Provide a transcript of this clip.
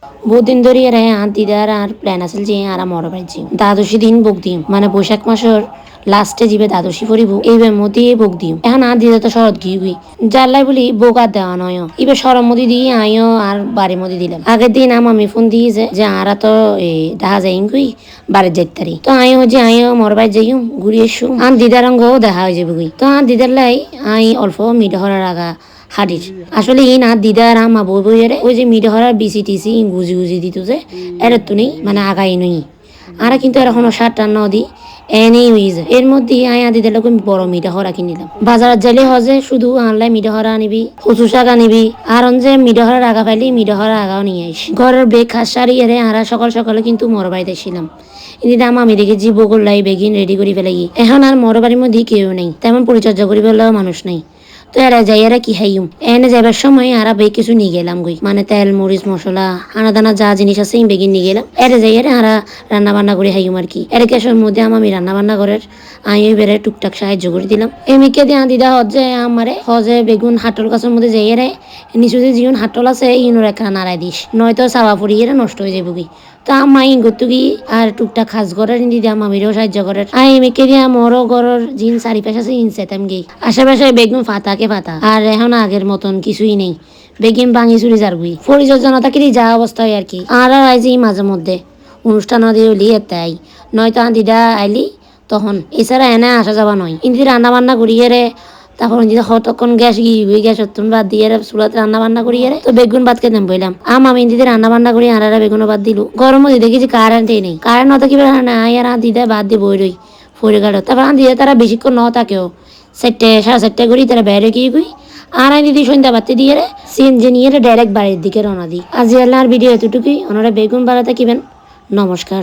বহুদিন ধরে এরা আর দিদার আর প্ল্যান আছিল যে আর মর বাড়ি দ্বাদশী দিন বুক দিম মানে বৈশাখ মাসের লাস্টে যাবে দ্বাদশী পড়িব এইবার মধ্যে বুক দিম এখন আর দিদা তো শরৎ গিয়ে গই জানলাই বলি বুক আর দেওয়া নয় এবার সরম মধ্যে দিয়ে আইও আর বাড়ির মধ্যে দিলাম আগের দিন আমি ফোন দিয়েছে যে আরা তো দেখা যায় কই বাড়ির যাইতারি তো আইও যে আইও মর বাড়ি যাইম ঘুরে এসু আর দিদার অঙ্গ দেখা হয়ে যাবে গই তো আর দিদার লাই আই অল্প মিট হরার আগা হাড়ির আসলে এই না দিদা আর আমা বই বইয়ের ওই যে মিট হরার বিসি টিসি গুজি গুজি দিত যে এর তো নেই মানে আগাই নই আর কিন্তু এরকম সাতটা নদী এনেই হইছে এর মধ্যে আয়া দিদের লোক বড় মিঠা হরা কিনিলাম বাজার যাইলে হজে শুধু আনলাই মিঠা হরা আনিবি কচু শাক আনিবি আর যে মিঠা হরার আগা পাইলি মিঠা হরার আগাও নিয়ে আইস ঘরের বেগ খাস সারি এরে আরা সকাল সকালে কিন্তু মর বাড়িতে ছিলাম এদিকে আমি দেখেছি বগল লাই বেগিন রেডি করি ফেলাই এখন আর মর বাড়ির মধ্যে কেউ নেই তেমন পরিচর্যা করি ফেলাও মানুষ নেই তো এরা যাই এরা কি খাইম এনে যাবার সময় আরা বেগ কিছু নিয়ে গেলাম গই মানে তেল মরিচ মশলা আনা দানা যা জিনিস আছে বেগিন নিয়ে গেলাম এরা যাই এরা আরা রান্না বান্না করে খাইম আর কি এর কেসের মধ্যে আমি রান্না বান্না করার আমি বেড়ে টুকটাক সাহায্য করে দিলাম এমিকে দিয়ে দিদা হজে আমারে হজে বেগুন হাটল গাছের মধ্যে যাই এরা নিচুতে জীবন হাটল আছে ইনোর একটা নাড়াই দিস নয়তো চাওয়া পড়ি এরা নষ্ট হয়ে যাবো কি তো আমি গতু কি আর টুকটাক খাস করার দিদি মামিরেও সাহায্য করার আই মেকে দিয়া মরো গরর জিন চারি পাশে আছে ইনসেতাম গেই আশেপাশে বেগুন ফাতাকে ফাতা আর এখন আগের মতন কিছুই নেই বেগিন ভাঙি চুরি যার গুই পরিচর্যা থাকি যা অবস্থা হয় আর কি আর আইজি মাঝে মধ্যে অনুষ্ঠান দিয়ে হলি এতাই নয়তো দিদা আইলি তখন এছাড়া এনে আসা যাবা নয় ইন্দি রান্না বান্না করিয়ে রে তারপর যদি কতক্ষণ গ্যাস গিয়ে গ্যাস তুমি বাদ দিয়ে চুলাতে রান্না বান্না করি তো বেগুন ভাত খেতে বললাম আমি দিদি রান্না বান্না করি আর বেগুন বাদ দিল গরম মধ্যে দেখি যে কারেন্টই নেই কারেন্ট না থাকিবে না আর দিদা বাদ দিয়ে বই রই ফরে গাড়ো তারপর দিদা তারা বেশিক্ষণ ন থাকেও 4:30 করি তারা বাইরে গিয়ে গুই আর দিদি সন্ধ্যা বাতি দিয়ে সিএনজি নিয়ে ডাইরেক্ট বাড়ির দিকে রওনা দিই আজ আল্লাহর ভিডিও এতটুকুই ওনারা বেগুন বাড়াতে কিবেন নমস্কার।